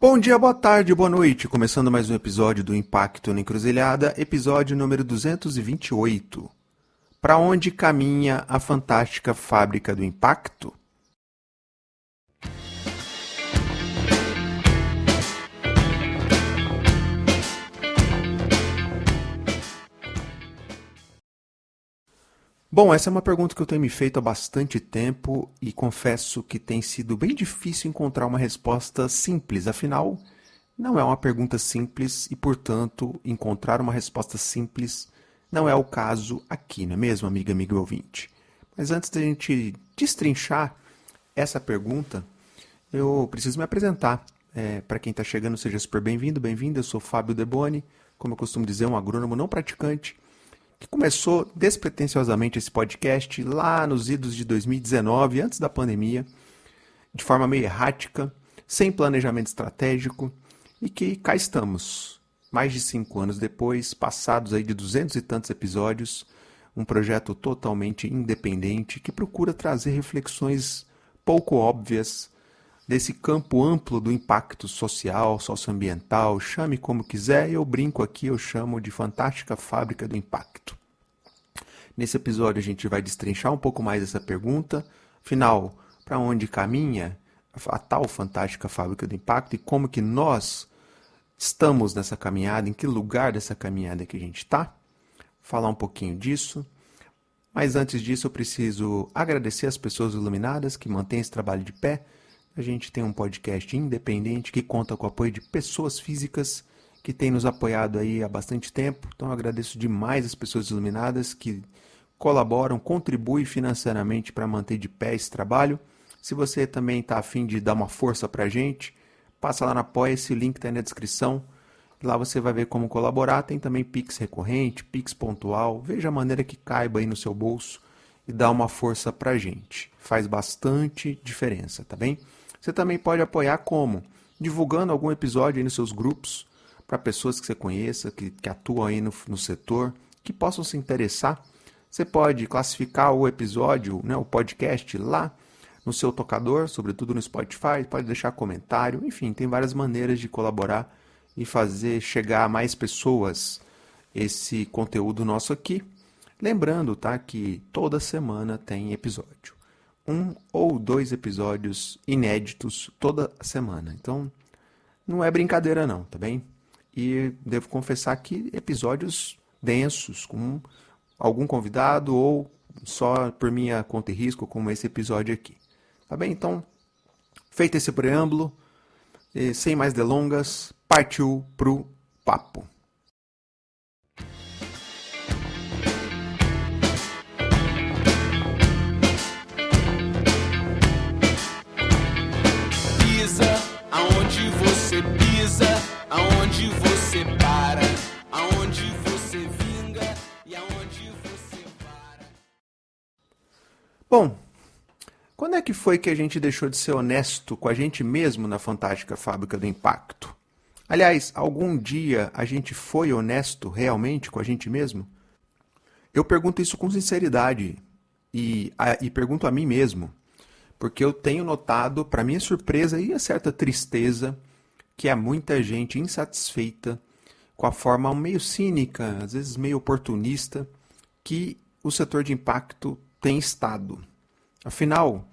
Bom dia, boa tarde, boa noite. Começando mais um episódio do Impacto na Encruzilhada, episódio número 228. Para onde caminha a fantástica fábrica do impacto? Bom, essa é uma pergunta que eu tenho me feito há bastante tempo e confesso que tem sido bem difícil encontrar uma resposta simples. Afinal, não é uma pergunta simples e, portanto, encontrar uma resposta simples não é o caso aqui, não é mesmo, amiga, amigo ouvinte? Mas antes da gente destrinchar essa pergunta, eu preciso me apresentar. Para quem está chegando, seja super bem-vindo, bem-vinda. Eu sou Fábio Deboni, como eu costumo dizer, um agrônomo não praticante, que começou despretensiosamente esse podcast lá nos idos de 2019, antes da pandemia, de forma meio errática, sem planejamento estratégico, e que cá estamos, mais de 5 anos depois, passados aí de 200 e tantos episódios, um projeto totalmente independente que procura trazer reflexões pouco óbvias desse campo amplo do impacto social, socioambiental, chame como quiser, eu brinco aqui, eu chamo de fantástica fábrica do impacto. Nesse episódio a gente vai destrinchar um pouco mais essa pergunta, afinal, para onde caminha a tal fantástica fábrica do impacto e como que nós estamos nessa caminhada, em que lugar dessa caminhada que a gente está, falar um pouquinho disso. Mas antes disso eu preciso agradecer as pessoas iluminadas que mantêm esse trabalho de pé. A gente tem um podcast independente que conta com o apoio de pessoas físicas que têm nos apoiado aí há bastante tempo. Então eu agradeço demais as pessoas iluminadas que colaboram, contribuem financeiramente para manter de pé esse trabalho. Se você também está a fim de dar uma força para a gente, passa lá na Apoia-se, o link está aí na descrição. Lá você vai ver como colaborar. Tem também Pix recorrente, Pix pontual. Veja a maneira que caiba aí no seu bolso e dá uma força para a gente. Faz bastante diferença, tá bem? Você também pode apoiar como? Divulgando algum episódio aí nos seus grupos, para pessoas que você conheça, que atuam aí no setor, que possam se interessar. Você pode classificar o episódio, né, o podcast lá no seu tocador, sobretudo no Spotify, pode deixar comentário, enfim, tem várias maneiras de colaborar e fazer chegar a mais pessoas esse conteúdo nosso aqui. Lembrando, tá, que toda semana tem episódio. 1 ou 2 episódios inéditos toda semana. Então, não é brincadeira não, tá bem? E devo confessar que episódios densos, com algum convidado ou só por minha conta e risco, como esse episódio aqui. Tá bem? Então, feito esse preâmbulo, sem mais delongas, partiu pro papo. Aonde você pisa, aonde você para, aonde você vinga e aonde você para. Bom, quando é que foi que a gente deixou de ser honesto com a gente mesmo na fantástica fábrica do impacto? Aliás, algum dia a gente foi honesto realmente com a gente mesmo? Eu pergunto isso com sinceridade e pergunto a mim mesmo. Porque eu tenho notado, para minha surpresa e a certa tristeza, que há muita gente insatisfeita com a forma meio cínica, às vezes meio oportunista, que o setor de impacto tem estado. Afinal,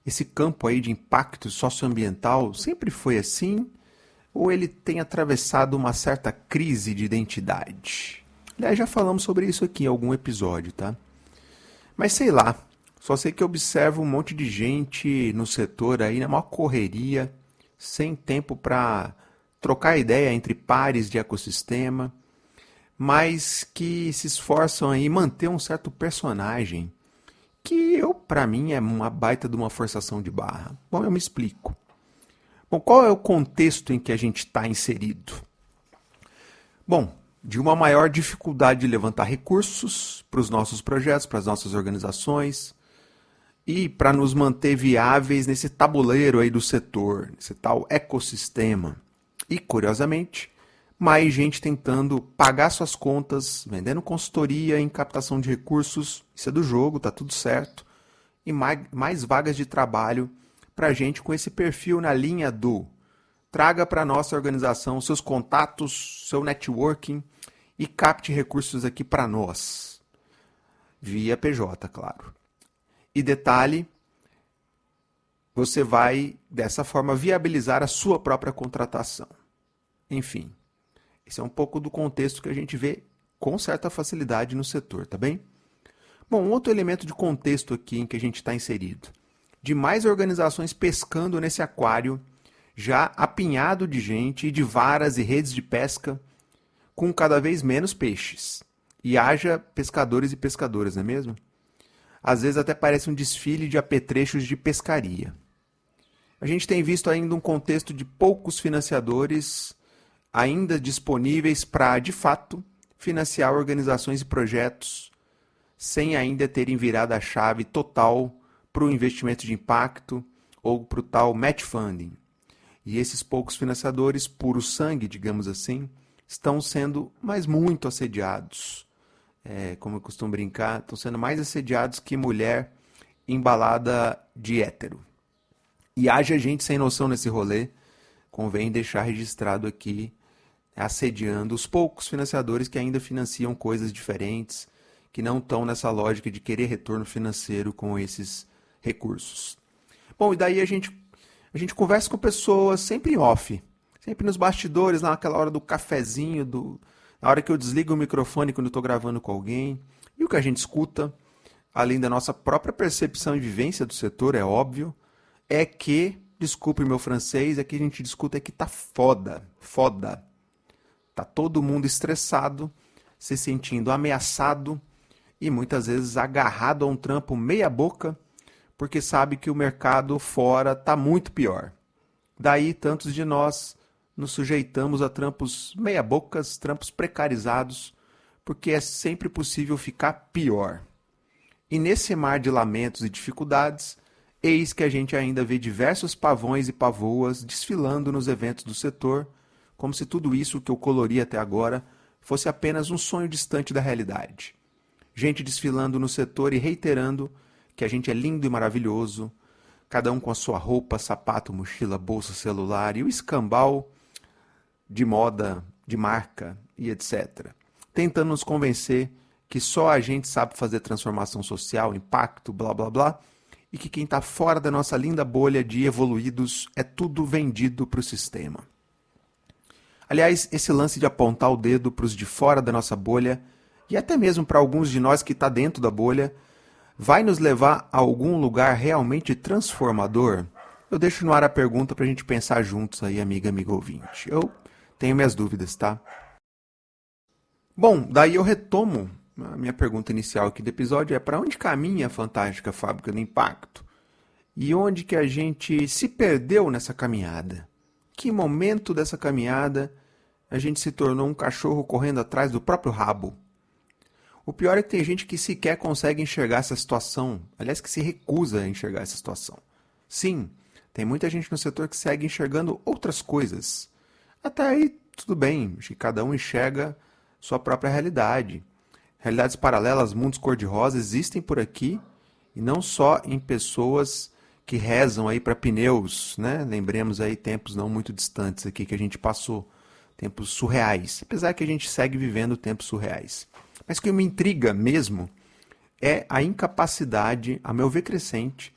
esse campo aí de impacto socioambiental sempre foi assim, ou ele tem atravessado uma certa crise de identidade? Aliás, já falamos sobre isso aqui em algum episódio, tá? Mas sei lá. Só sei que observo um monte de gente no setor aí, na maior correria, sem tempo para trocar ideia entre pares de ecossistema, mas que se esforçam aí em manter um certo personagem, que para mim, é uma baita de uma forçação de barra. Bom, eu me explico. Bom, qual é o contexto em que a gente está inserido? Bom, de uma maior dificuldade de levantar recursos para os nossos projetos, para as nossas organizações, e para nos manter viáveis nesse tabuleiro aí do setor, nesse tal ecossistema. E, curiosamente, mais gente tentando pagar suas contas, vendendo consultoria em captação de recursos, isso é do jogo, tá tudo certo, e mais vagas de trabalho para gente com esse perfil na linha do traga para a nossa organização seus contatos, seu networking e capte recursos aqui para nós. Via PJ, claro. E detalhe, você vai, dessa forma, viabilizar a sua própria contratação. Enfim, esse é um pouco do contexto que a gente vê com certa facilidade no setor, tá bem? Bom, um outro elemento de contexto aqui em que a gente está inserido. De mais organizações pescando nesse aquário, já apinhado de gente e de varas e redes de pesca, com cada vez menos peixes. E haja pescadores e pescadoras, não é mesmo? Às vezes até parece um desfile de apetrechos de pescaria. A gente tem visto ainda um contexto de poucos financiadores ainda disponíveis para, de fato, financiar organizações e projetos sem ainda terem virado a chave total para o investimento de impacto ou para o tal match funding. E esses poucos financiadores, puro sangue, digamos assim, estão sendo mais muito assediados. Como eu costumo brincar, estão sendo mais assediados que mulher embalada de hétero. E haja gente sem noção nesse rolê, convém deixar registrado aqui, assediando os poucos financiadores que ainda financiam coisas diferentes, que não estão nessa lógica de querer retorno financeiro com esses recursos. Bom, e daí a gente conversa com pessoas sempre em off, sempre nos bastidores, lá naquela hora do cafezinho, na hora que eu desligo o microfone quando eu estou gravando com alguém. E o que a gente escuta, além da nossa própria percepção e vivência do setor, é óbvio, é que, desculpe o meu francês, é que a gente discuta que tá foda. Tá todo mundo estressado, se sentindo ameaçado e muitas vezes agarrado a um trampo meia boca, porque sabe que o mercado fora tá muito pior. Daí, tantos de nós nos sujeitamos a trampos meia bocas, trampos precarizados, porque é sempre possível ficar pior. E nesse mar de lamentos e dificuldades, eis que a gente ainda vê diversos pavões e pavoas desfilando nos eventos do setor, como se tudo isso que eu colori até agora fosse apenas um sonho distante da realidade. Gente desfilando no setor e reiterando que a gente é lindo e maravilhoso, cada um com a sua roupa, sapato, mochila, bolsa, celular e o escambau de moda, de marca e etc. Tentando nos convencer que só a gente sabe fazer transformação social, impacto, blá blá blá, e que quem está fora da nossa linda bolha de evoluídos é tudo vendido para o sistema. Aliás, esse lance de apontar o dedo para os de fora da nossa bolha, e até mesmo para alguns de nós que está dentro da bolha, vai nos levar a algum lugar realmente transformador? Eu deixo no ar a pergunta para a gente pensar juntos aí, amigo ouvinte. Eu tenho minhas dúvidas, tá? Bom, daí eu retomo a minha pergunta inicial aqui do episódio, para onde caminha a fantástica fábrica do impacto? E onde que a gente se perdeu nessa caminhada? Que momento dessa caminhada a gente se tornou um cachorro correndo atrás do próprio rabo? O pior é que tem gente que sequer consegue enxergar essa situação, aliás, que se recusa a enxergar essa situação. Sim, tem muita gente no setor que segue enxergando outras coisas. Até aí, tudo bem, acho que cada um enxerga sua própria realidade. Realidades paralelas, mundos cor-de-rosa existem por aqui, e não só em pessoas que rezam aí para pneus, né? Lembremos aí tempos não muito distantes aqui que a gente passou, tempos surreais, apesar que a gente segue vivendo tempos surreais. Mas o que me intriga mesmo é a incapacidade, a meu ver crescente,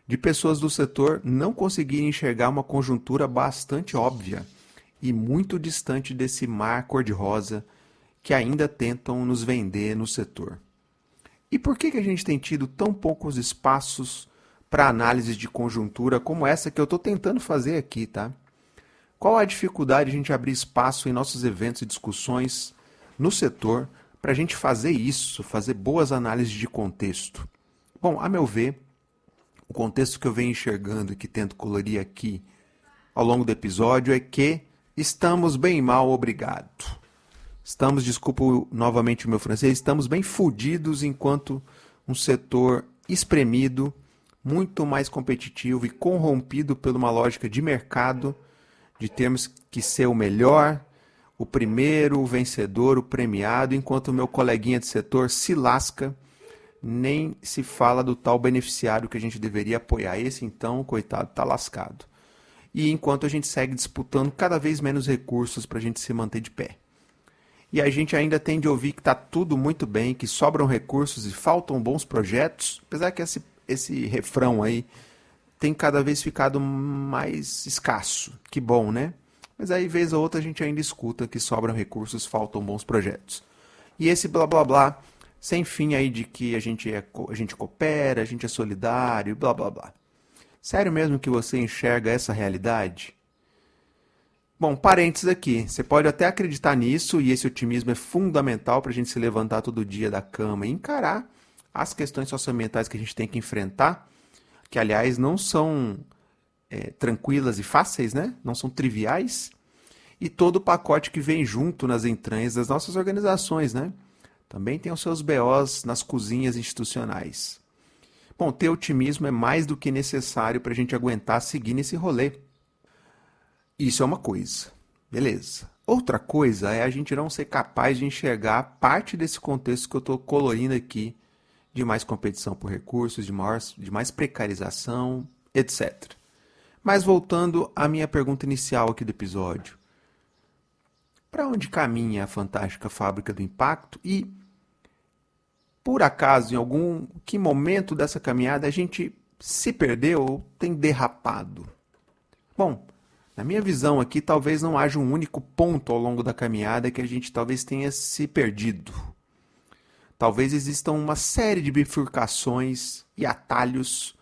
de pessoas do setor não conseguirem enxergar uma conjuntura bastante óbvia e muito distante desse mar cor-de-rosa que ainda tentam nos vender no setor. E por que a gente tem tido tão poucos espaços para análise de conjuntura como essa que eu estou tentando fazer aqui, tá? Qual a dificuldade de a gente abrir espaço em nossos eventos e discussões no setor para a gente fazer isso, fazer boas análises de contexto? Bom, a meu ver, o contexto que eu venho enxergando e que tento colorir aqui ao longo do episódio é que estamos bem mal, obrigado. Estamos, desculpa novamente o meu francês, estamos bem fodidos enquanto um setor espremido, muito mais competitivo e corrompido por uma lógica de mercado, de termos que ser o melhor, o primeiro, o vencedor, o premiado, enquanto o meu coleguinha de setor se lasca, nem se fala do tal beneficiário que a gente deveria apoiar. Esse então, coitado, está lascado. e enquanto a gente segue disputando cada vez menos recursos para a gente se manter de pé. E a gente ainda tem de ouvir que está tudo muito bem, que sobram recursos e faltam bons projetos, apesar que esse refrão aí tem cada vez ficado mais escasso. Que bom, né? Mas aí, vez ou outra, a gente ainda escuta que sobram recursos, faltam bons projetos. E esse blá blá blá, sem fim aí de que a gente coopera, a gente é solidário, blá blá blá. Sério mesmo que você enxerga essa realidade? Bom, parênteses aqui. Você pode até acreditar nisso, e esse otimismo é fundamental para a gente se levantar todo dia da cama e encarar as questões socioambientais que a gente tem que enfrentar, que, aliás, não são tranquilas e fáceis, né? Não são triviais. E todo o pacote que vem junto nas entranhas das nossas organizações, né? Também tem os seus BOs nas cozinhas institucionais. Bom, ter otimismo é mais do que necessário para a gente aguentar seguir nesse rolê. Isso é uma coisa, beleza. Outra coisa é a gente não ser capaz de enxergar parte desse contexto que eu estou colorindo aqui, de mais competição por recursos, de mais precarização, etc. Mas voltando à minha pergunta inicial aqui do episódio. Para onde caminha a fantástica fábrica do impacto e, por acaso, em algum que momento dessa caminhada a gente se perdeu ou tem derrapado? Bom, na minha visão aqui, talvez não haja um único ponto ao longo da caminhada que a gente talvez tenha se perdido. Talvez existam uma série de bifurcações e atalhos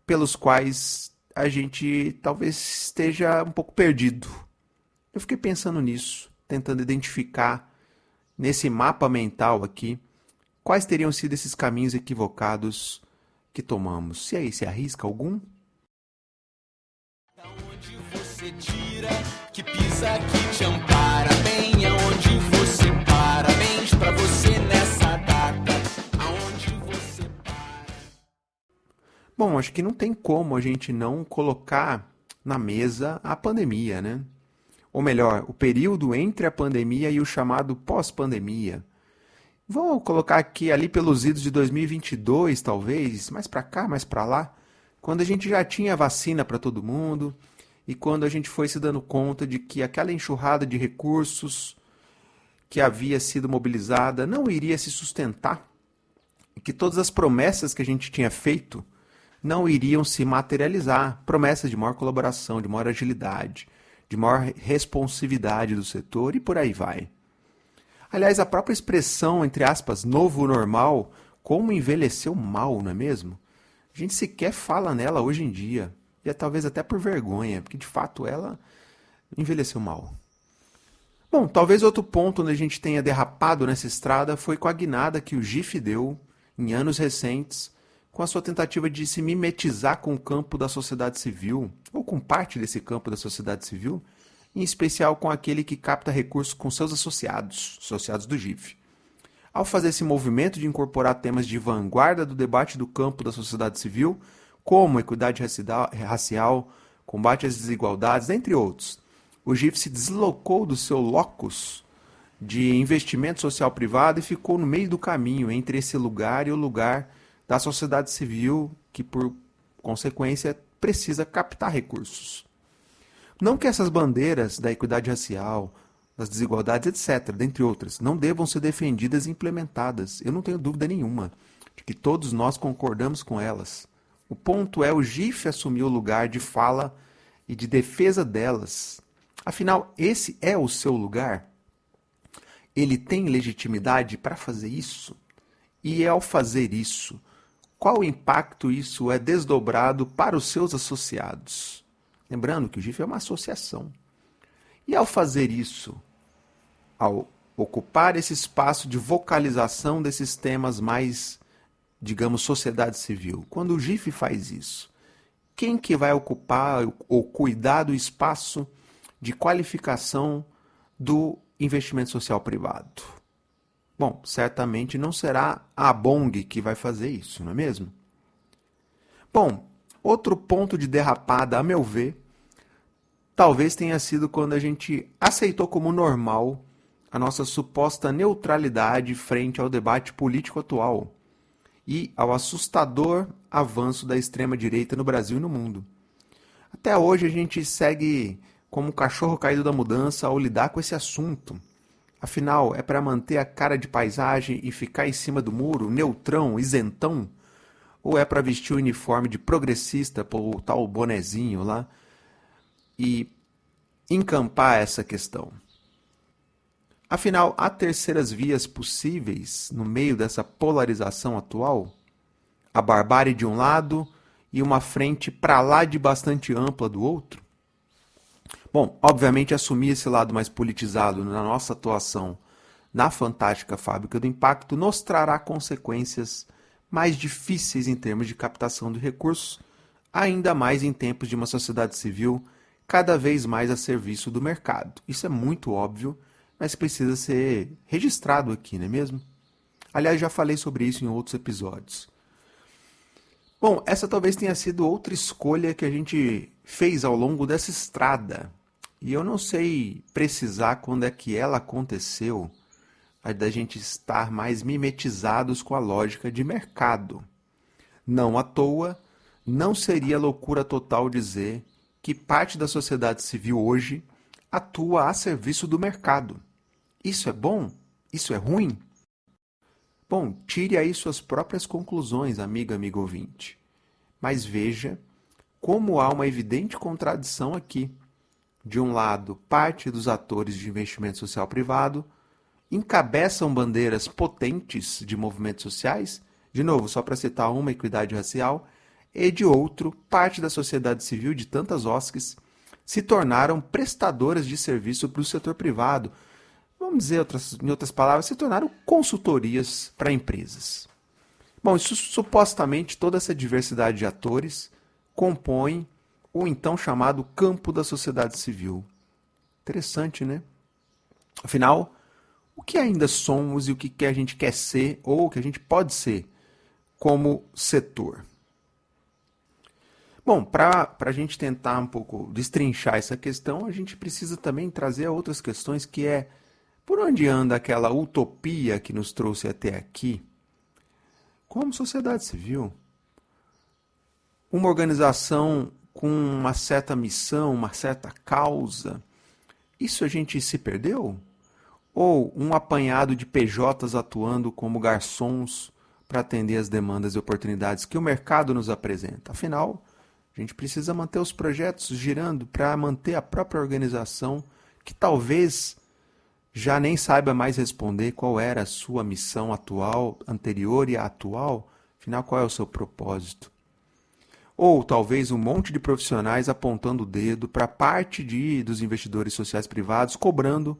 pelos quais a gente talvez esteja um pouco perdido. Eu fiquei pensando nisso, tentando identificar nesse mapa mental aqui quais teriam sido esses caminhos equivocados que tomamos. E aí, se arrisca algum? Aonde você tira, que pisa, que te ampara, bem aonde você para, parabéns pra você nessa data, aonde você para. Bom, acho que não tem como a gente não colocar na mesa a pandemia, né? Ou melhor, o período entre a pandemia e o chamado pós-pandemia. Vamos colocar aqui ali pelos idos de 2022, talvez, mais para cá, mais para lá, quando a gente já tinha vacina para todo mundo e quando a gente foi se dando conta de que aquela enxurrada de recursos que havia sido mobilizada não iria se sustentar e que todas as promessas que a gente tinha feito não iriam se materializar. Promessas de maior colaboração, de maior agilidade, de maior responsividade do setor e por aí vai. Aliás, a própria expressão, entre aspas, novo normal, como envelheceu mal, não é mesmo? A gente sequer fala nela hoje em dia, e é talvez até por vergonha, porque de fato ela envelheceu mal. Bom, talvez outro ponto onde a gente tenha derrapado nessa estrada foi com a guinada que o GIF deu, em anos recentes, com a sua tentativa de se mimetizar com o campo da sociedade civil, ou com parte desse campo da sociedade civil, em especial com aquele que capta recursos com seus associados do GIF. Ao fazer esse movimento de incorporar temas de vanguarda do debate do campo da sociedade civil, como equidade racial, combate às desigualdades, entre outros, o GIF se deslocou do seu locus de investimento social privado e ficou no meio do caminho entre esse lugar e o lugar da sociedade civil, que por consequência precisa captar recursos. Não que essas bandeiras da equidade racial, das desigualdades, etc., dentre outras, não devam ser defendidas e implementadas. Eu não tenho dúvida nenhuma de que todos nós concordamos com elas. O ponto é o GIF assumir o lugar de fala e de defesa delas. Afinal, esse é o seu lugar? Ele tem legitimidade para fazer isso? E ao fazer isso, qual impacto isso é desdobrado para os seus associados? Lembrando que o GIF é uma associação. E ao fazer isso, ao ocupar esse espaço de vocalização desses temas mais, digamos, sociedade civil, quando o GIF faz isso, quem que vai ocupar ou cuidar do espaço de qualificação do investimento social privado? Bom, certamente não será a ABONG que vai fazer isso, não é mesmo? Bom, outro ponto de derrapada, a meu ver, talvez tenha sido quando a gente aceitou como normal a nossa suposta neutralidade frente ao debate político atual e ao assustador avanço da extrema-direita no Brasil e no mundo. Até hoje a gente segue como um cachorro caído da mudança ao lidar com esse assunto. Afinal, é para manter a cara de paisagem e ficar em cima do muro, neutrão, isentão? Ou é para vestir o uniforme de progressista, pôr o tal bonezinho lá e encampar essa questão? Afinal, há terceiras vias possíveis no meio dessa polarização atual? A barbárie de um lado e uma frente para lá de bastante ampla do outro? Bom, obviamente assumir esse lado mais politizado na nossa atuação na fantástica fábrica do impacto nos trará consequências mais difíceis em termos de captação de recursos, ainda mais em tempos de uma sociedade civil cada vez mais a serviço do mercado. Isso é muito óbvio, mas precisa ser registrado aqui, não é mesmo? Aliás, já falei sobre isso em outros episódios. Bom, essa talvez tenha sido outra escolha que a gente fez ao longo dessa estrada. E eu não sei precisar quando é que ela aconteceu, a da gente estar mais mimetizados com a lógica de mercado. Não à toa, não seria loucura total dizer que parte da sociedade civil hoje atua a serviço do mercado. Isso é bom? Isso é ruim? Bom, tire aí suas próprias conclusões, amigo ouvinte. Mas veja como há uma evidente contradição aqui. De um lado, parte dos atores de investimento social privado encabeçam bandeiras potentes de movimentos sociais, de novo, só para citar uma, equidade racial, e de outro, parte da sociedade civil de tantas OSCs se tornaram prestadoras de serviço para o setor privado. Vamos dizer, em outras palavras, se tornaram consultorias para empresas. Bom, isso, supostamente toda essa diversidade de atores compõe o então chamado campo da sociedade civil. Interessante, né? Afinal, o que ainda somos e o que a gente quer ser ou o que a gente pode ser como setor? Bom, para a gente tentar um pouco destrinchar essa questão, a gente precisa também trazer outras questões que é por onde anda aquela utopia que nos trouxe até aqui? Como sociedade civil. Uma organização com uma certa missão, uma certa causa. Isso a gente se perdeu? Ou um apanhado de PJs atuando como garçons para atender as demandas e oportunidades que o mercado nos apresenta? Afinal, a gente precisa manter os projetos girando para manter a própria organização que talvez já nem saiba mais responder qual era a sua missão atual, anterior e a atual, afinal, qual é o seu propósito. Ou talvez um monte de profissionais apontando o dedo para parte dos investidores sociais privados, cobrando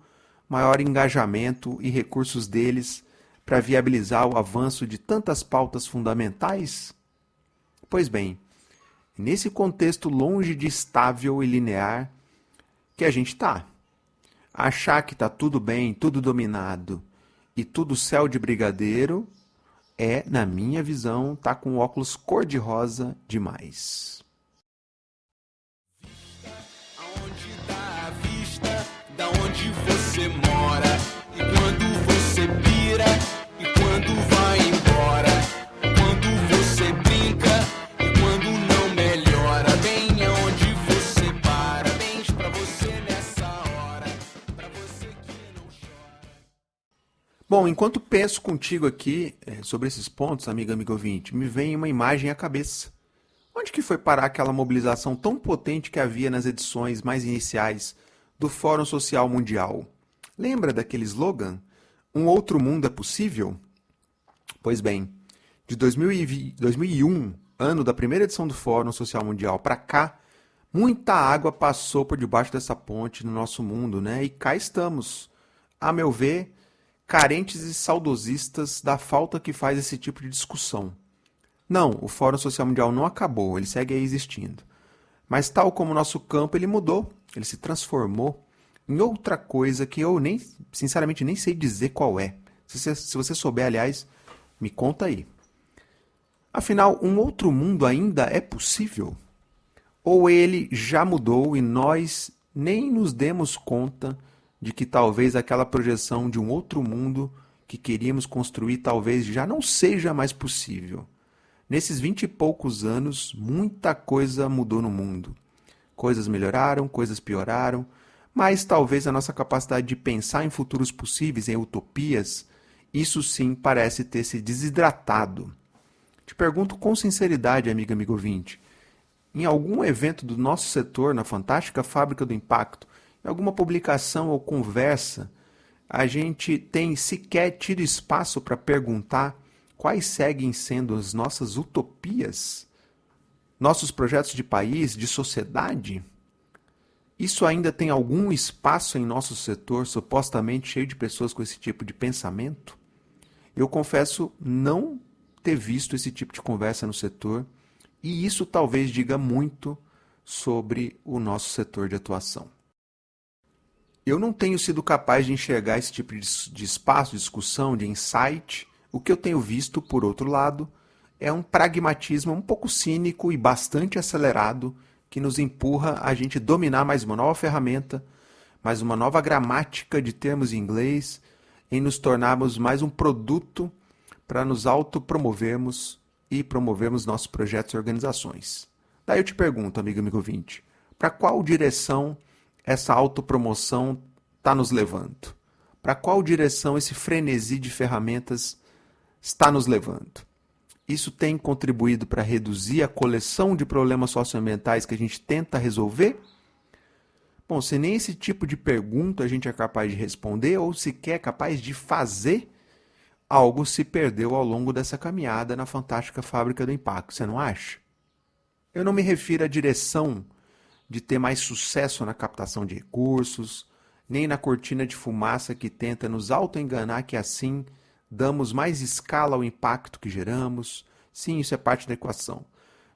maior engajamento e recursos deles para viabilizar o avanço de tantas pautas fundamentais? Pois bem, nesse contexto longe de estável e linear que a gente está. Achar que está tudo bem, tudo dominado e tudo céu de brigadeiro é, na minha visão, tá com óculos cor-de-rosa demais. Aonde dá a vista, da onde você mora, e quando você pira, e quando vai embora, quando você brinca, e quando não melhora, bem aonde você para, bens pra você nessa hora, pra você que não chora. Bom, enquanto penso contigo aqui sobre esses pontos, amigo ouvinte, me vem uma imagem à cabeça. Onde que foi parar aquela mobilização tão potente que havia nas edições mais iniciais do Fórum Social Mundial? Lembra daquele slogan? Um outro mundo é possível? Pois bem, de 2001, ano da primeira edição do Fórum Social Mundial, para cá, muita água passou por debaixo dessa ponte no nosso mundo, né? E cá estamos, a meu ver, carentes e saudosistas da falta que faz esse tipo de discussão. Não, o Fórum Social Mundial não acabou, ele segue aí existindo. Mas tal como o nosso campo, ele mudou, ele se transformou em outra coisa que eu sinceramente, nem sei dizer qual é. Se você souber, aliás, me conta aí. Afinal, um outro mundo ainda é possível? Ou ele já mudou e nós nem nos demos conta de que talvez aquela projeção de um outro mundo que queríamos construir talvez já não seja mais possível? Nesses 20 e poucos anos, muita coisa mudou no mundo. Coisas melhoraram, coisas pioraram, mas talvez a nossa capacidade de pensar em futuros possíveis, em utopias, isso sim parece ter se desidratado. Te pergunto com sinceridade, amigo ouvinte, em algum evento do nosso setor, na Fantástica Fábrica do Impacto, em alguma publicação ou conversa, a gente tem sequer tido espaço para perguntar quais seguem sendo as nossas utopias? Nossos projetos de país, de sociedade? Isso ainda tem algum espaço em nosso setor supostamente cheio de pessoas com esse tipo de pensamento? Eu confesso não ter visto esse tipo de conversa no setor, e isso talvez diga muito sobre o nosso setor de atuação. Eu não tenho sido capaz de enxergar esse tipo de espaço, de discussão, de insight. O que eu tenho visto, por outro lado, é um pragmatismo um pouco cínico e bastante acelerado que nos empurra a gente dominar mais uma nova ferramenta, mais uma nova gramática de termos em inglês, em nos tornarmos mais um produto para nos autopromovermos e promovermos nossos projetos e organizações. Daí eu te pergunto, amigo ouvinte, para qual direção essa autopromoção está nos levando? Para qual direção esse frenesi de ferramentas está nos levando? Isso tem contribuído para reduzir a coleção de problemas socioambientais que a gente tenta resolver? Bom, se nem esse tipo de pergunta a gente é capaz de responder ou sequer é capaz de fazer, algo se perdeu ao longo dessa caminhada na Fantástica Fábrica do Impacto, você não acha? Eu não me refiro à direção de ter mais sucesso na captação de recursos, nem na cortina de fumaça que tenta nos auto-enganar que assim damos mais escala ao impacto que geramos. Sim, isso é parte da equação.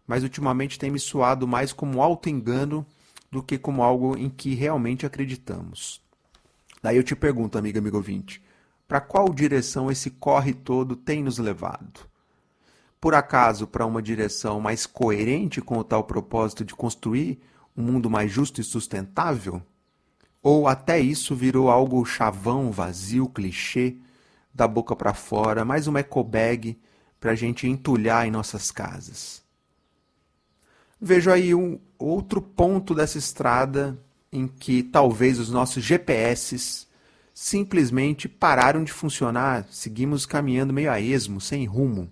Mas ultimamente tem me soado mais como auto-engano do que como algo em que realmente acreditamos. Daí eu te pergunto, amigo ouvinte, para qual direção esse corre todo tem nos levado? Por acaso para uma direção mais coerente com o tal propósito de construir um mundo mais justo e sustentável? Ou até isso virou algo chavão, vazio, clichê, da boca para fora, mais uma ecobag para a gente entulhar em nossas casas? Vejo aí um outro ponto dessa estrada em que talvez os nossos GPS simplesmente pararam de funcionar, seguimos caminhando meio a esmo, sem rumo.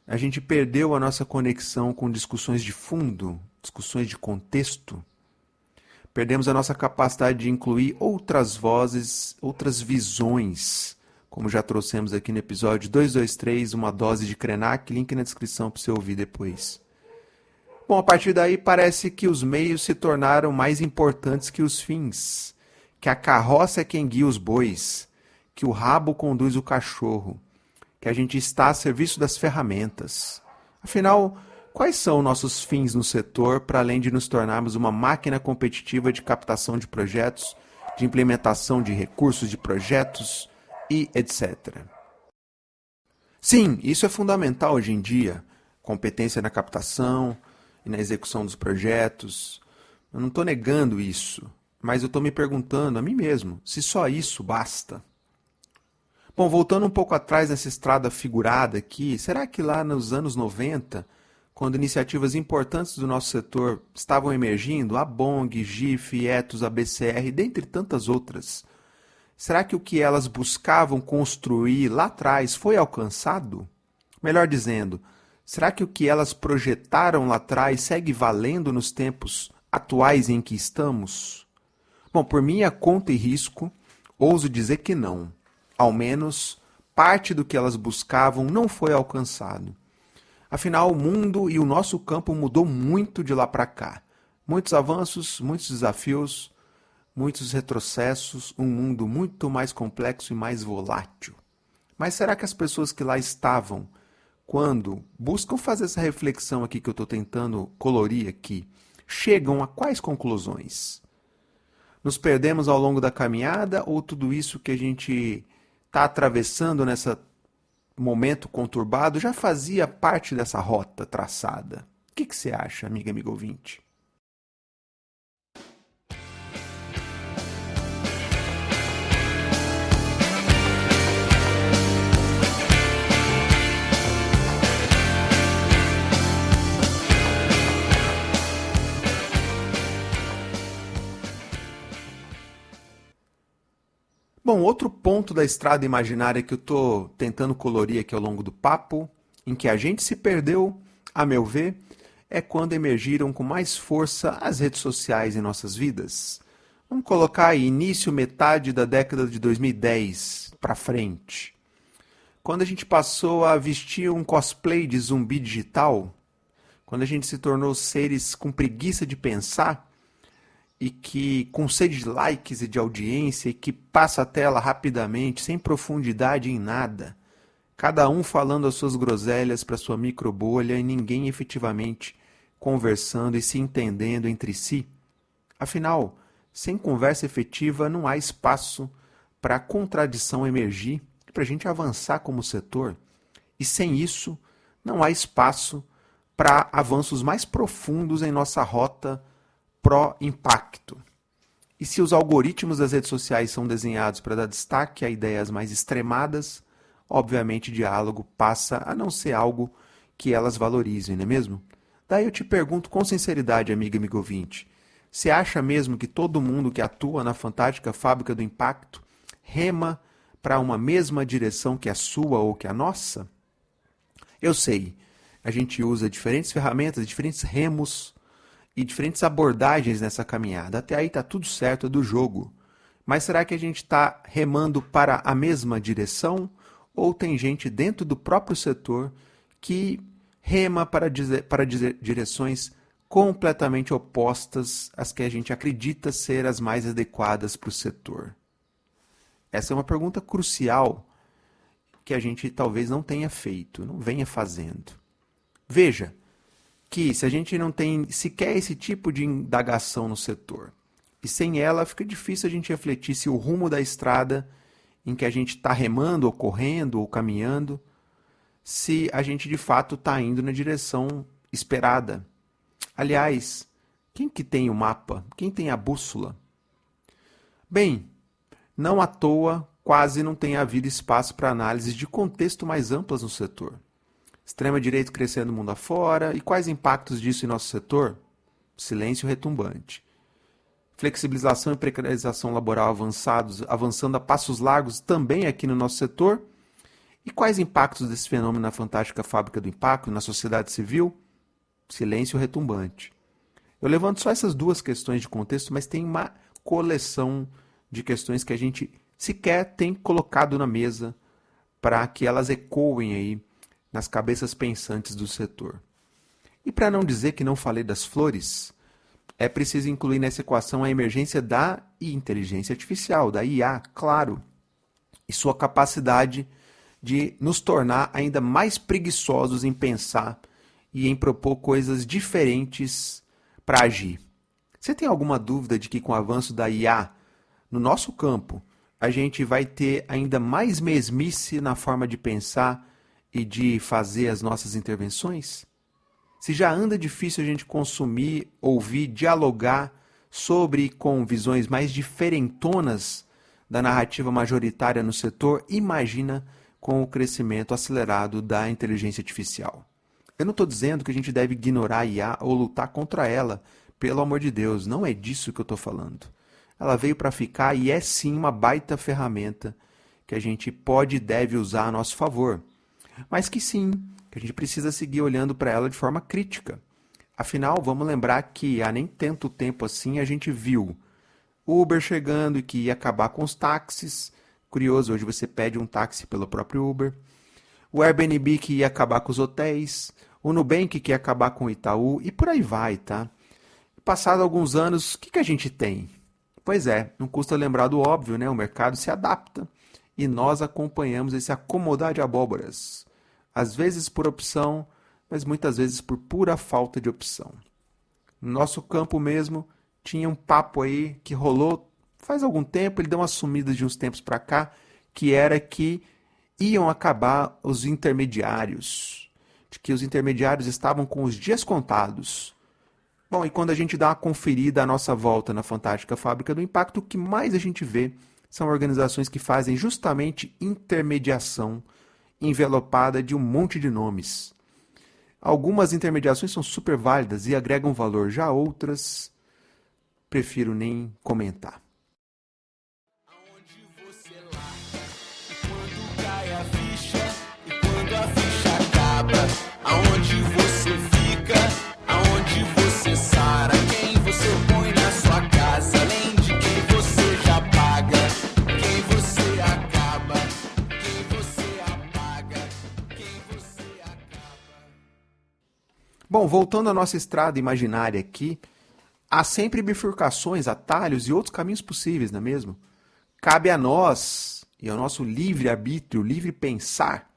A gente perdeu a nossa conexão com discussões de fundo, discussões de contexto. Perdemos a nossa capacidade de incluir outras vozes, outras visões, como já trouxemos aqui no episódio 223, uma dose de Krenak, link na descrição para você ouvir depois. Bom, a partir daí parece que os meios se tornaram mais importantes que os fins, que a carroça é quem guia os bois, que o rabo conduz o cachorro, que a gente está a serviço das ferramentas. Afinal, quais são nossos fins no setor para além de nos tornarmos uma máquina competitiva de captação de projetos, de implementação de recursos de projetos e etc. Sim, isso é fundamental hoje em dia, competência na captação e na execução dos projetos. Eu não estou negando isso, mas eu estou me perguntando a mim mesmo se só isso basta. Bom, voltando um pouco atrás nessa estrada figurada aqui, será que lá nos anos 90, quando iniciativas importantes do nosso setor estavam emergindo, a Bong, GIF, Ethos, a BCR, dentre tantas outras, será que o que elas buscavam construir lá atrás foi alcançado? Melhor dizendo, será que o que elas projetaram lá atrás segue valendo nos tempos atuais em que estamos? Bom, por minha conta e risco, ouso dizer que não. Ao menos, parte do que elas buscavam não foi alcançado. Afinal, o mundo e o nosso campo mudou muito de lá para cá. Muitos avanços, muitos desafios, muitos retrocessos, um mundo muito mais complexo e mais volátil. Mas será que as pessoas que lá estavam, quando buscam fazer essa reflexão aqui que eu estou tentando colorir aqui, chegam a quais conclusões? Nos perdemos ao longo da caminhada ou tudo isso que a gente está atravessando nesse momento conturbado já fazia parte dessa rota traçada? O que você acha, amigo ouvinte? Bom, outro ponto da estrada imaginária que eu estou tentando colorir aqui ao longo do papo, em que a gente se perdeu, a meu ver, é quando emergiram com mais força as redes sociais em nossas vidas. Vamos colocar aí início, metade da década de 2010 para frente. Quando a gente passou a vestir um cosplay de zumbi digital, quando a gente se tornou seres com preguiça de pensar, e que com sede de likes e de audiência, e que passa a tela rapidamente, sem profundidade em nada, cada um falando as suas groselhas para sua microbolha e ninguém efetivamente conversando e se entendendo entre si. Afinal, sem conversa efetiva não há espaço para a contradição emergir e para a gente avançar como setor. E sem isso, não há espaço para avanços mais profundos em nossa rota pró-impacto. E se os algoritmos das redes sociais são desenhados para dar destaque a ideias mais extremadas, obviamente diálogo passa a não ser algo que elas valorizem, não é mesmo? Daí eu te pergunto com sinceridade, amiga e amigo ouvinte, você acha mesmo que todo mundo que atua na fantástica fábrica do impacto rema para uma mesma direção que a sua ou que a nossa? Eu sei, a gente usa diferentes ferramentas, diferentes remos e diferentes abordagens nessa caminhada. Até aí está tudo certo, é do jogo. Mas será que a gente está remando para a mesma direção? Ou tem gente dentro do próprio setor que rema para direções completamente opostas às que a gente acredita ser as mais adequadas para o setor? Essa é uma pergunta crucial que a gente talvez não tenha feito, não venha fazendo. Veja que se a gente não tem sequer esse tipo de indagação no setor, e sem ela fica difícil a gente refletir se o rumo da estrada em que a gente está remando, ou correndo, ou caminhando, se a gente de fato está indo na direção esperada. Aliás, quem que tem o mapa? Quem tem a bússola? Bem, não à toa quase não tem havido espaço para análises de contexto mais amplas no setor. Extrema-direita crescendo mundo afora, e quais impactos disso em nosso setor? Silêncio retumbante. Flexibilização e precarização laboral avançando a passos largos também aqui no nosso setor. E quais impactos desse fenômeno na fantástica fábrica do impacto, na sociedade civil? Silêncio retumbante. Eu levanto só essas duas questões de contexto, mas tem uma coleção de questões que a gente sequer tem colocado na mesa para que elas ecoem aí nas cabeças pensantes do setor. E para não dizer que não falei das flores, é preciso incluir nessa equação a emergência da inteligência artificial, da IA, claro, e sua capacidade de nos tornar ainda mais preguiçosos em pensar e em propor coisas diferentes para agir. Você tem alguma dúvida de que com o avanço da IA no nosso campo, a gente vai ter ainda mais mesmice na forma de pensar e de fazer as nossas intervenções? Se já anda difícil a gente consumir, ouvir, dialogar sobre com visões mais diferentonas da narrativa majoritária no setor, imagina com o crescimento acelerado da inteligência artificial. Eu não estou dizendo que a gente deve ignorar a IA ou lutar contra ela, pelo amor de Deus, não é disso que eu estou falando. Ela veio para ficar e é sim uma baita ferramenta que a gente pode e deve usar a nosso favor. Mas que sim, que a gente precisa seguir olhando para ela de forma crítica. Afinal, vamos lembrar que há nem tanto tempo assim a gente viu o Uber chegando e que ia acabar com os táxis. Curioso, hoje você pede um táxi pelo próprio Uber. O Airbnb que ia acabar com os hotéis. O Nubank que ia acabar com o Itaú e por aí vai, tá? Passado alguns anos, o que a gente tem? Pois é, não custa lembrar do óbvio, né? O mercado se adapta e nós acompanhamos esse acomodar de abóboras. Às vezes por opção, mas muitas vezes por pura falta de opção. No nosso campo mesmo, tinha um papo aí que rolou faz algum tempo, ele deu uma sumida de uns tempos para cá, que era que iam acabar os intermediários, de que os intermediários estavam com os dias contados. Bom, e quando a gente dá uma conferida à nossa volta na fantástica fábrica do impacto, o que mais a gente vê são organizações que fazem justamente intermediação envelopada de um monte de nomes. Algumas intermediações são super válidas e agregam valor, já outras prefiro nem comentar. Aonde você Bom, voltando à nossa estrada imaginária aqui, há sempre bifurcações, atalhos e outros caminhos possíveis, não é mesmo? Cabe a nós, e ao nosso livre-arbítrio, livre pensar,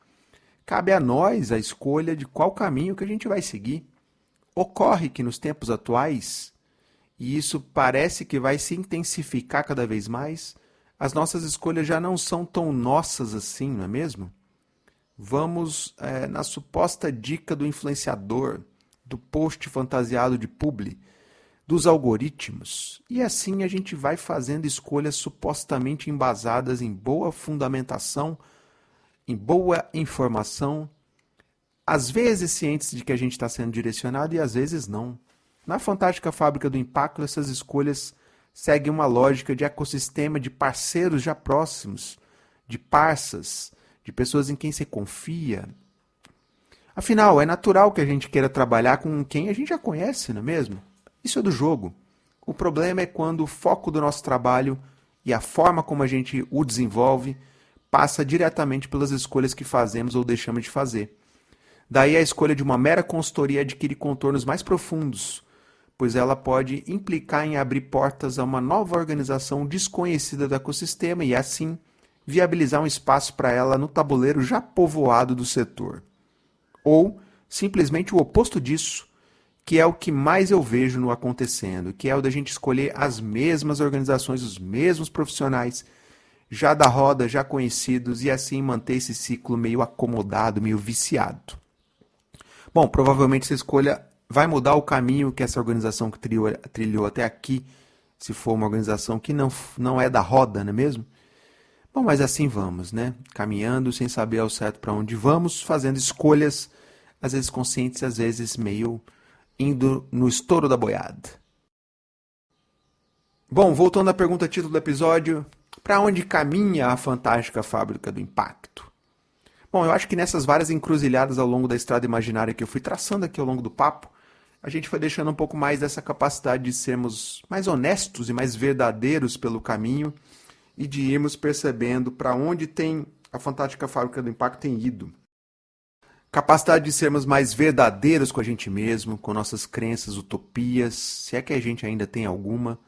cabe a nós a escolha de qual caminho que a gente vai seguir. Ocorre que nos tempos atuais, e isso parece que vai se intensificar cada vez mais, as nossas escolhas já não são tão nossas assim, não é mesmo? Vamos na suposta dica do influenciador, do post fantasiado de publi, dos algoritmos, e assim a gente vai fazendo escolhas supostamente embasadas em boa fundamentação, em boa informação, às vezes cientes de que a gente está sendo direcionado e às vezes não. Na Fantástica Fábrica do Impacto, essas escolhas seguem uma lógica de ecossistema de parceiros já próximos, de parças, de pessoas em quem se confia. Afinal, é natural que a gente queira trabalhar com quem a gente já conhece, não é mesmo? Isso é do jogo. O problema é quando o foco do nosso trabalho e a forma como a gente o desenvolve passa diretamente pelas escolhas que fazemos ou deixamos de fazer. Daí a escolha de uma mera consultoria adquire contornos mais profundos, pois ela pode implicar em abrir portas a uma nova organização desconhecida do ecossistema e, assim, viabilizar um espaço para ela no tabuleiro já povoado do setor. Ou, simplesmente o oposto disso, que é o que mais eu vejo no acontecendo, que é o da gente escolher as mesmas organizações, os mesmos profissionais, já da roda, já conhecidos, e assim manter esse ciclo meio acomodado, meio viciado. Bom, provavelmente essa escolha vai mudar o caminho que essa organização que trilhou até aqui, se for uma organização que não é da roda, não é mesmo? Bom, mas assim vamos, né? Caminhando sem saber ao certo para onde vamos, fazendo escolhas, às vezes conscientes, às vezes meio indo no estouro da boiada. Bom, voltando à pergunta título do episódio, para onde caminha a Fantástica Fábrica do Impacto? Bom, eu acho que nessas várias encruzilhadas ao longo da estrada imaginária que eu fui traçando aqui ao longo do papo, a gente foi deixando um pouco mais dessa capacidade de sermos mais honestos e mais verdadeiros pelo caminho e de irmos percebendo para onde tem a Fantástica Fábrica do Impacto tem ido. Capacidade de sermos mais verdadeiros com a gente mesmo, com nossas crenças, utopias, se é que a gente ainda tem alguma,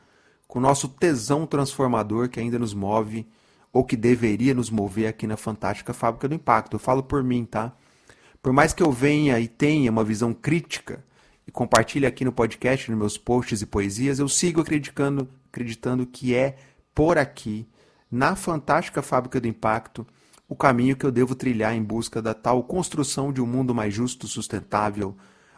com o nosso tesão transformador que ainda nos move, ou que deveria nos mover aqui na Fantástica Fábrica do Impacto. Eu falo por mim, tá? Por mais que eu venha e tenha uma visão crítica, e compartilhe aqui no podcast, nos meus posts e poesias, eu sigo acreditando que é por aqui, na Fantástica Fábrica do Impacto, o caminho que eu devo trilhar em busca da tal construção de um mundo mais justo, sustentável,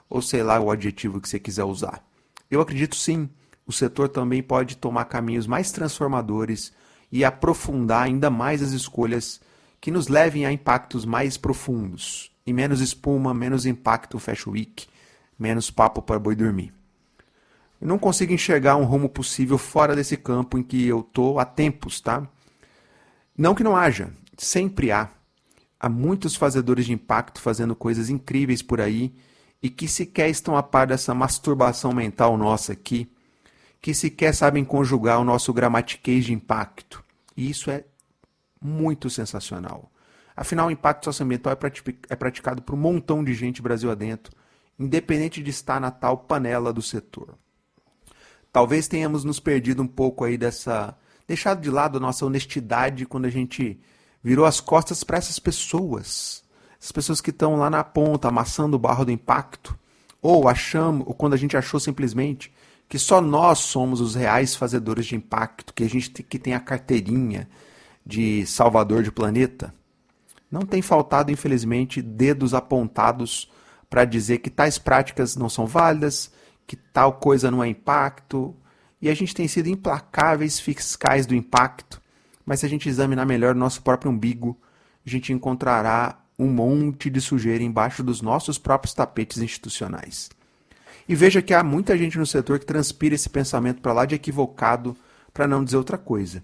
ou sei lá o adjetivo que você quiser usar. Eu acredito sim, o setor também pode tomar caminhos mais transformadores e aprofundar ainda mais as escolhas que nos levem a impactos mais profundos. E menos espuma, menos impacto Fashion Week, menos papo para boi dormir. Eu não consigo enxergar um rumo possível fora desse campo em que eu estou há tempos, tá? Não que não haja. Sempre há. Há muitos fazedores de impacto fazendo coisas incríveis por aí e que sequer estão a par dessa masturbação mental nossa aqui, que sequer sabem conjugar o nosso gramatiquês de impacto. E isso é muito sensacional. Afinal, o impacto socioambiental é praticado por um montão de gente Brasil adentro, independente de estar na tal panela do setor. Talvez tenhamos nos perdido um pouco aí deixado de lado a nossa honestidade quando a gente virou as costas para essas pessoas que estão lá na ponta, amassando o barro do impacto, ou quando a gente achou simplesmente que só nós somos os reais fazedores de impacto, que tem a carteirinha de salvador de planeta. Não tem faltado, infelizmente, dedos apontados para dizer que tais práticas não são válidas, que tal coisa não é impacto, e a gente tem sido implacáveis fiscais do impacto. Mas se a gente examinar melhor o nosso próprio umbigo, a gente encontrará um monte de sujeira embaixo dos nossos próprios tapetes institucionais. E veja que há muita gente no setor que transpira esse pensamento para lá de equivocado, para não dizer outra coisa.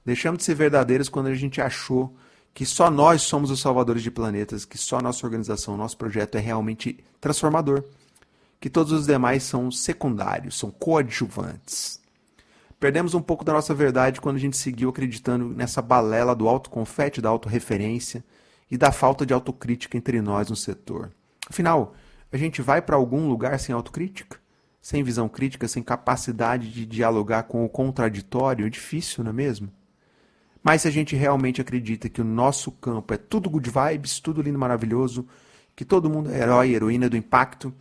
Deixamos de ser verdadeiros quando a gente achou que só nós somos os salvadores de planetas, que só nossa organização, nosso projeto é realmente transformador, que todos os demais são secundários, são coadjuvantes. Perdemos um pouco da nossa verdade quando a gente seguiu acreditando nessa balela do autoconfete, da autorreferência e da falta de autocrítica entre nós no setor. Afinal, A gente vai para algum lugar sem autocrítica? Sem visão crítica, sem capacidade de dialogar com o contraditório? É difícil, não é mesmo? Mas se a gente realmente acredita que o nosso campo é tudo good vibes, tudo lindo, maravilhoso, que todo mundo é herói, heroína do impacto,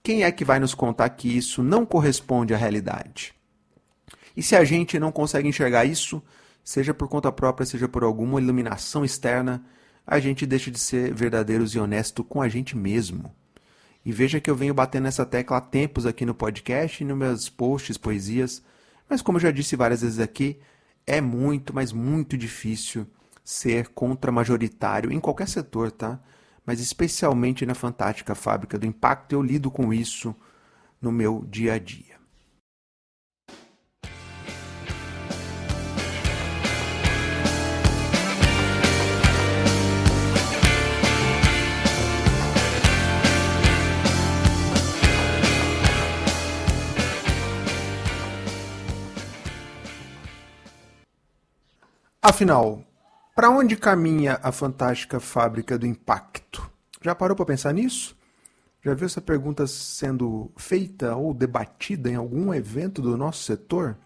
quem é que vai nos contar que isso não corresponde à realidade? E se a gente não consegue enxergar isso, seja por conta própria, seja por alguma iluminação externa, a gente deixa de ser verdadeiros e honesto com a gente mesmo. E veja que eu venho batendo nessa tecla há tempos aqui no podcast e nos meus posts, poesias, mas como eu já disse várias vezes aqui, é muito, mas muito difícil ser contra-majoritário em qualquer setor, tá? Mas especialmente na fantástica fábrica do impacto, eu lido com isso no meu dia a dia. Afinal, para onde caminha a fantástica fábrica do impacto? Já parou para pensar nisso? Já viu essa pergunta sendo feita ou debatida em algum evento do nosso setor?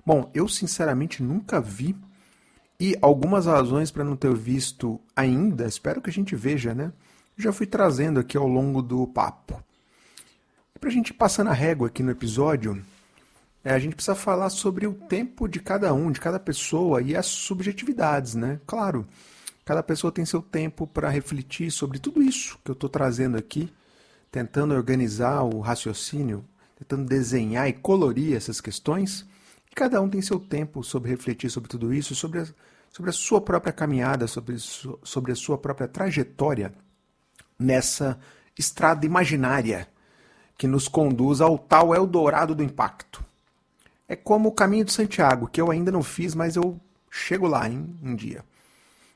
Bom, eu sinceramente nunca vi, e algumas razões para não ter visto ainda, espero que a gente veja, né? Já fui trazendo aqui ao longo do papo. E para a gente ir passando a régua aqui no episódio, a gente precisa falar sobre o tempo de cada um, de cada pessoa e as subjetividades, né? Claro, cada pessoa tem seu tempo para refletir sobre tudo isso que eu estou trazendo aqui, tentando organizar o raciocínio, tentando desenhar e colorir essas questões. E cada um tem seu tempo sobre refletir sobre tudo isso, sobre a sua própria caminhada, sobre a sua própria trajetória nessa estrada imaginária que nos conduz ao tal Eldorado do impacto. É como o Caminho de Santiago, que eu ainda não fiz, mas eu chego lá um dia.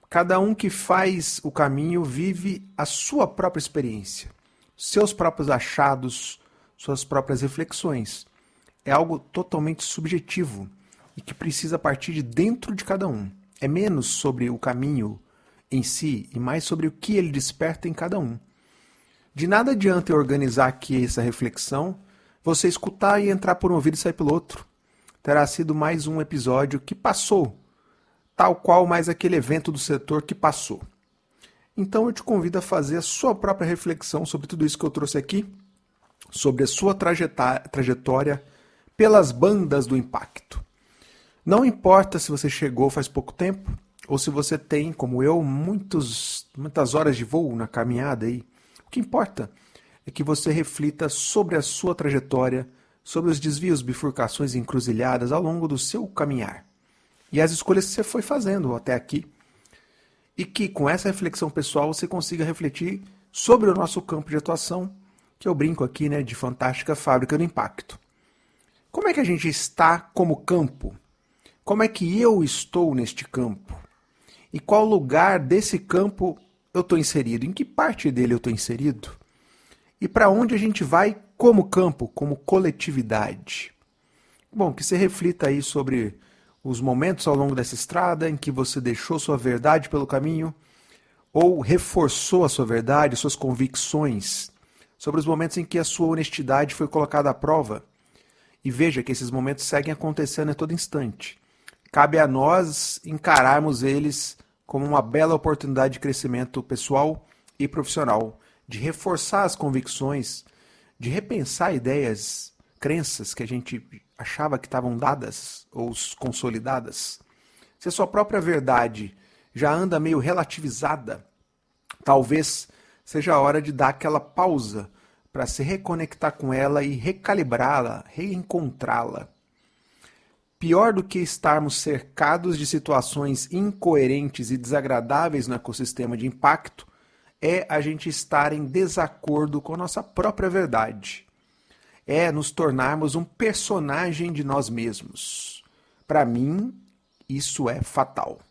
Cada um que faz o caminho vive a sua própria experiência, seus próprios achados, suas próprias reflexões. É algo totalmente subjetivo e que precisa partir de dentro de cada um. É menos sobre o caminho em si e mais sobre o que ele desperta em cada um. De nada adianta eu organizar aqui essa reflexão, você escutar e entrar por um ouvido e sair pelo outro. Terá sido mais um episódio que passou, tal qual mais aquele evento do setor que passou. Então eu te convido a fazer a sua própria reflexão sobre tudo isso que eu trouxe aqui, sobre a sua trajetória pelas bandas do impacto. Não importa se você chegou faz pouco tempo, ou se você tem, como eu, muitas horas de voo na caminhada aí. O que importa é que você reflita sobre a sua trajetória, sobre os desvios, bifurcações e encruzilhadas ao longo do seu caminhar. E as escolhas que você foi fazendo até aqui. E que com essa reflexão pessoal você consiga refletir sobre o nosso campo de atuação, que eu brinco aqui, né, de fantástica fábrica do impacto. Como é que a gente está como campo? Como é que eu estou neste campo? E qual lugar desse campo eu estou inserido? Em que parte dele eu estou inserido? E para onde a gente vai como campo, como coletividade? Bom, que você reflita aí sobre os momentos ao longo dessa estrada em que você deixou sua verdade pelo caminho ou reforçou a sua verdade, suas convicções, sobre os momentos em que a sua honestidade foi colocada à prova. E veja que esses momentos seguem acontecendo a todo instante. Cabe a nós encararmos eles como uma bela oportunidade de crescimento pessoal e profissional, de reforçar as convicções, de repensar ideias, crenças que a gente achava que estavam dadas ou consolidadas. Se a sua própria verdade já anda meio relativizada, talvez seja a hora de dar aquela pausa para se reconectar com ela e recalibrá-la, reencontrá-la. Pior do que estarmos cercados de situações incoerentes e desagradáveis no ecossistema de impacto é a gente estar em desacordo com a nossa própria verdade. É nos tornarmos um personagem de nós mesmos. Para mim, isso é fatal.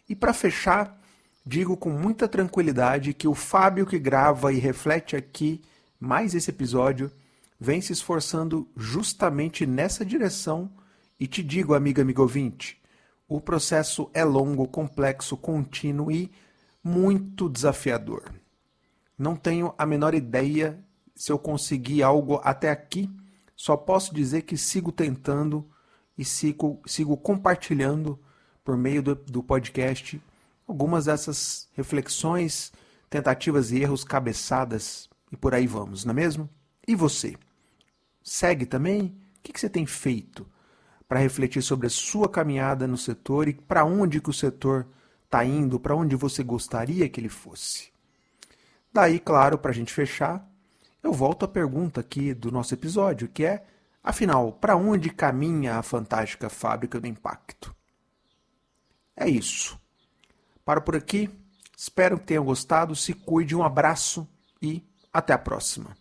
E para fechar, digo com muita tranquilidade que o Fábio que grava e reflete aqui mais esse episódio vem se esforçando justamente nessa direção. E te digo, amiga, amigo ouvinte, o processo é longo, complexo, contínuo e muito desafiador. Não tenho a menor ideia se eu consegui algo até aqui. Só posso dizer que sigo tentando e sigo compartilhando por meio do podcast algumas dessas reflexões, tentativas e erros, cabeçadas e por aí vamos, não é mesmo? E você? Segue também? O que você tem feito para refletir sobre a sua caminhada no setor e para onde que o setor está indo, para onde você gostaria que ele fosse? Daí, claro, para a gente fechar, eu volto à pergunta aqui do nosso episódio, que é, afinal, para onde caminha a fantástica fábrica do impacto? É isso. Paro por aqui, espero que tenham gostado, se cuide, um abraço e até a próxima.